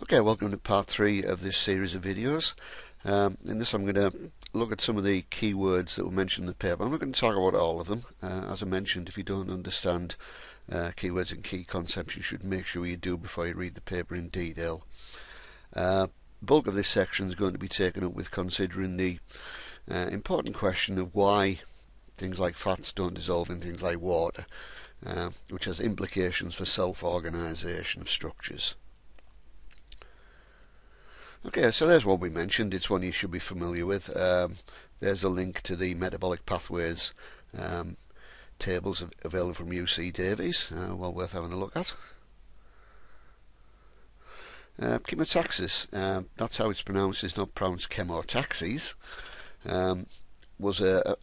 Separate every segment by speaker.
Speaker 1: Okay, welcome to part 3 of this series of videos. In this I'm going to look at some of the keywords that were mentioned in the paper. I'm not going to talk about all of them. As I mentioned, if you don't understand keywords and key concepts, you should make sure you do before you read the paper in detail. The bulk of this section is going to be taken up with considering the important question of why things like fats don't dissolve in things like water, which has implications for self-organisation of structures. Okay, so there's one we mentioned. It's one you should be familiar with. There's a link to the metabolic pathways tables available from UC Davies. Well worth having a look at. Chemotaxis, that's how it's pronounced. It's not pronounced Chemotaxis. Was a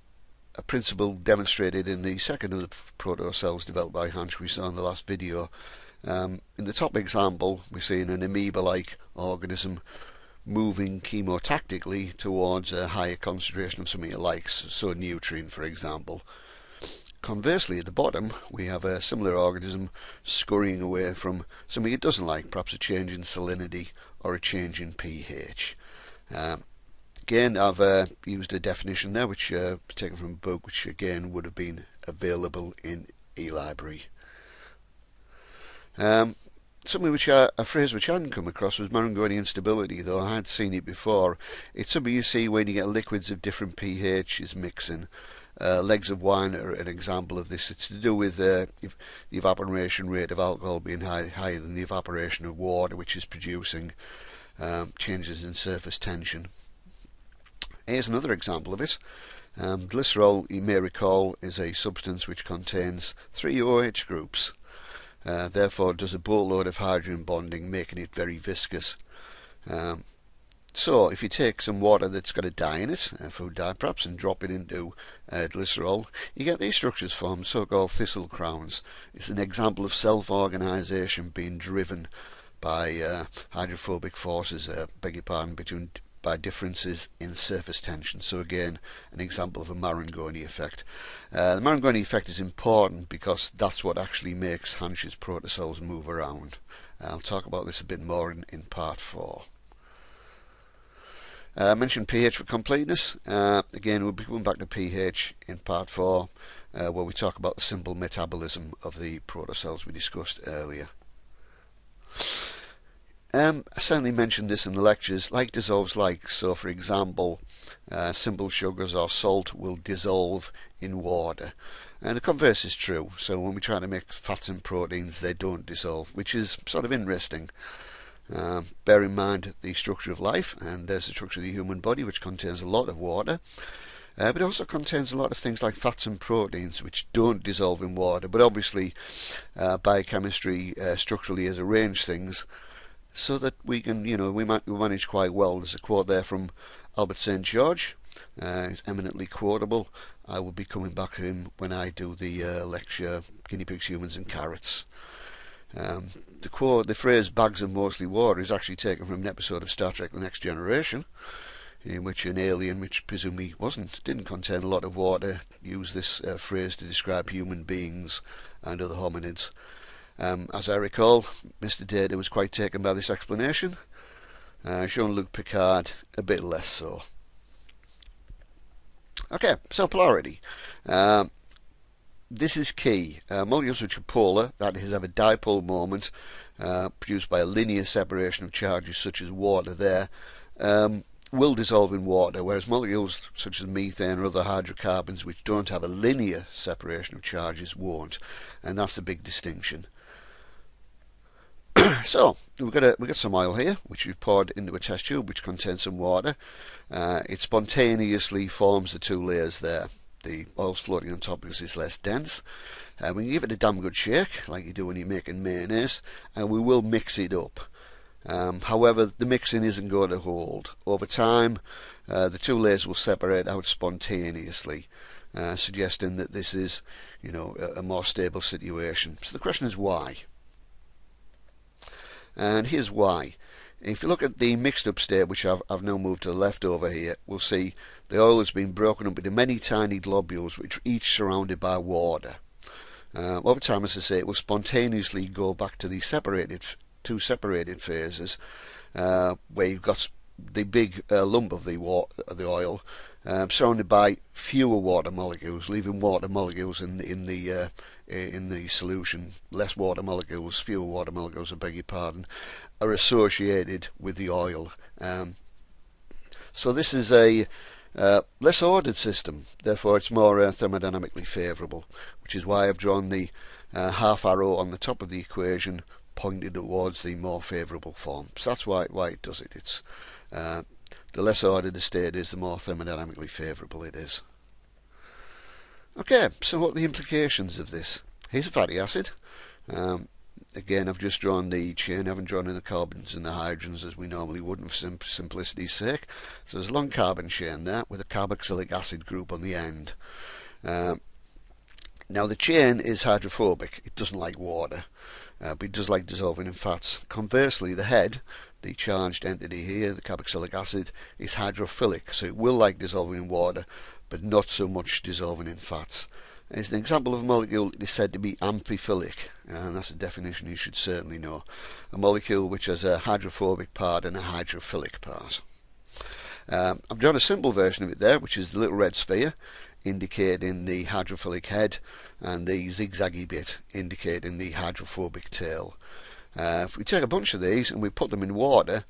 Speaker 1: principle demonstrated in the second of the proto-cells developed by Hansch we saw in the last video. In the top example, we see an amoeba-like organism moving chemotactically towards a higher concentration of something it likes, so a nutrient, for example. Conversely, at the bottom, we have a similar organism scurrying away from something it doesn't like, perhaps a change in salinity or a change in pH. Again, I've used a definition there, which taken from a book, which again would have been available in eLibrary. Something which a phrase which I hadn't come across was Marangoni instability, though I had seen it before. It's something you see when you get liquids of different pHs mixing. Legs of wine are an example of this. It's to do with the evaporation rate of alcohol being higher than the evaporation of water, which is producing changes in surface tension. Here's another example of it. Glycerol, you may recall, is a substance which contains 3 OH groups. Therefore does a boatload of hydrogen bonding, making it very viscous. So if you take some water that's got a dye in it, food dye perhaps, and drop it into glycerol, you get these structures formed, so-called thistle crowns. It's an example of self-organisation being driven by hydrophobic forces, beg your pardon, by differences in surface tension. So again, an example of a Marangoni effect. The Marangoni effect is important because that's what actually makes Hansch's protocells move around. I'll talk about this a bit more in part 4. I mentioned pH for completeness. Again, we'll be coming back to pH in part 4, where we talk about the simple metabolism of the protocells we discussed earlier. I certainly mentioned this in the lectures. Like dissolves like. So for example, simple sugars or salt will dissolve in water, and the converse is true. So when we try to make fats and proteins, they don't dissolve, which is sort of interesting. Bear in mind the structure of life, and there's the structure of the human body, which contains a lot of water, but it also contains a lot of things like fats and proteins which don't dissolve in water. But obviously biochemistry structurally has arranged things so that we can, we manage quite well. There's a quote there from Albert St. George. It's eminently quotable. I will be coming back to him when I do the lecture Guinea Pigs, Humans and Carrots. The phrase bags of mostly water is actually taken from an episode of Star Trek The Next Generation, in which an alien, which presumably didn't contain a lot of water, used this phrase to describe human beings and other hominids. As I recall, Mr. Data was quite taken by this explanation. Jean-Luc Picard a bit less so. Okay, so polarity. This is key. Molecules which are polar, that is, have a dipole moment produced by a linear separation of charges such as water there, will dissolve in water, whereas molecules such as methane or other hydrocarbons which don't have a linear separation of charges won't, and that's a big distinction. So we've got some oil here which we've poured into a test tube which contains some water. It spontaneously forms the 2 layers there. The oil's floating on top because it's less dense. We can give it a damn good shake, like you do when you're making mayonnaise, and we will mix it up. However, the mixing isn't going to hold. Over time, the 2 layers will separate out spontaneously, suggesting that this is, a more stable situation. So the question is why? And here's why. If you look at the mixed up state, which I've now moved to the left over here, we'll see the oil has been broken up into many tiny globules which are each surrounded by water. Over time, as I say, it will spontaneously go back to the separated two separated phases, where you've got the big lump of the oil surrounded by fewer water molecules, leaving water molecules in the solution. Less water molecules, fewer water molecules, I beg your pardon, are associated with the oil. So this is a less ordered system, therefore it's more thermodynamically favourable, which is why I've drawn the half arrow on the top of the equation pointed towards the more favourable form. So that's why it does it. It's the less ordered the state is, the more thermodynamically favourable it is. Okay, so what are the implications of this? Here's a fatty acid. Again, I've just drawn the chain, I haven't drawn in the carbons and the hydrogens as we normally wouldn't for simplicity's sake. So there's a long carbon chain there with a carboxylic acid group on the end. Now the chain is hydrophobic, it doesn't like water, but it does like dissolving in fats. Conversely, the head, the charged entity here, the carboxylic acid, is hydrophilic, so it will like dissolving in water, but not so much dissolving in fats. It's an example of a molecule that is said to be amphiphilic, and that's a definition you should certainly know. A molecule which has a hydrophobic part and a hydrophilic part. I've drawn a simple version of it there, which is the little red sphere indicating the hydrophilic head and the zigzaggy bit indicating the hydrophobic tail. If we take a bunch of these and we put them in water,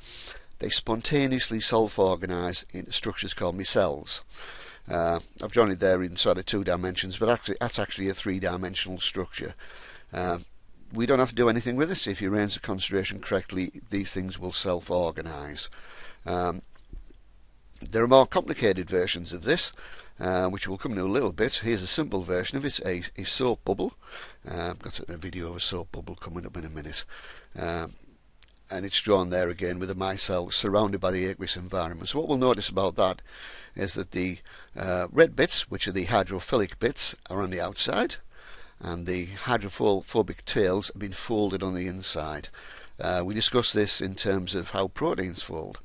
Speaker 1: they spontaneously self-organise into structures called micelles. I've drawn it there in sort of 2 dimensions, but actually that's actually a 3-dimensional structure. We don't have to do anything with this. If you arrange the concentration correctly, these things will self-organise. There are more complicated versions of this, which we'll come to a little bit. Here's a simple version of it, a soap bubble. I've got a video of a soap bubble coming up in a minute. And it's drawn there again with a micelle surrounded by the aqueous environment. So what we'll notice about that is that the red bits, which are the hydrophilic bits, are on the outside, and the hydrophobic tails have been folded on the inside. We discussed this in terms of how proteins fold.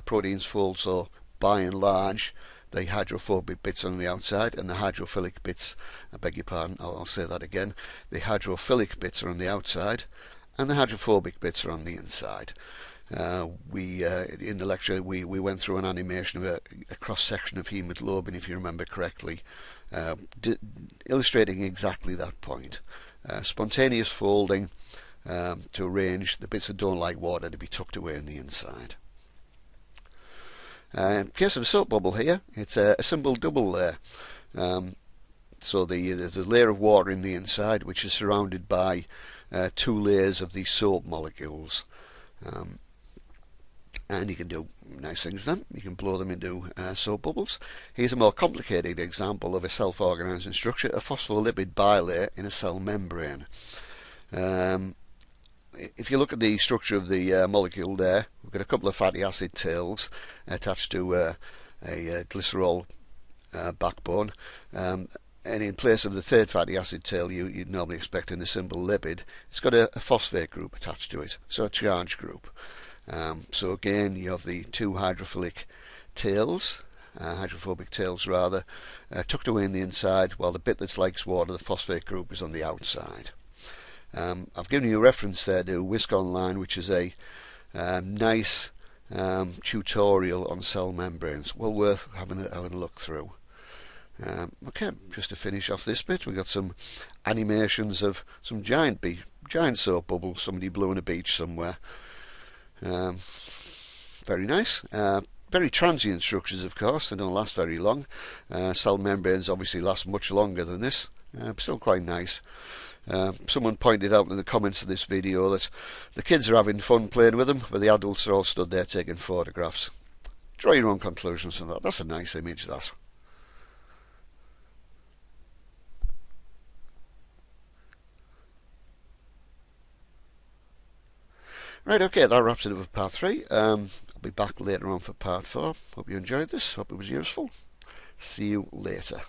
Speaker 1: Proteins fold, so by and large the hydrophobic bits on the outside and the hydrophilic bits, I beg your pardon, I'll say that again, the hydrophilic bits are on the outside and the hydrophobic bits are on the inside. In the lecture we went through an animation of a cross-section of hemoglobin, if you remember correctly, illustrating exactly that point. Spontaneous folding to arrange the bits that don't like water to be tucked away in the inside. In case of a soap bubble here, it's a simple double layer. So there's a layer of water in the inside which is surrounded by 2 layers of these soap molecules. And you can do nice things with them. You can blow them into soap bubbles. Here's a more complicated example of a self-organising structure, a phospholipid bilayer in a cell membrane. If you look at the structure of the molecule there, we've got a couple of fatty acid tails attached to a glycerol backbone, and in place of the 3rd fatty acid tail you'd normally expect in a simple lipid, it's got a phosphate group attached to it, so a charge group. So again, you have the 2 hydrophilic tails, hydrophobic tails rather, tucked away in the inside, while the bit that likes water, the phosphate group, is on the outside. I've given you a reference there to Whisk Online, which is a nice tutorial on cell membranes, well worth having a look through. Okay, just to finish off this bit, we've got some animations of some giant soap bubbles, somebody blew on a beach somewhere. Very nice. Very transient structures, of course, they don't last very long. Cell membranes obviously last much longer than this, but still quite nice. Someone pointed out in the comments of this video that the kids are having fun playing with them, but the adults are all stood there taking photographs. Draw your own conclusions from that. That's a nice image, that. Right, okay, that wraps it up for part 3. I'll be back later on for part 4. Hope you enjoyed this. Hope it was useful. See you later.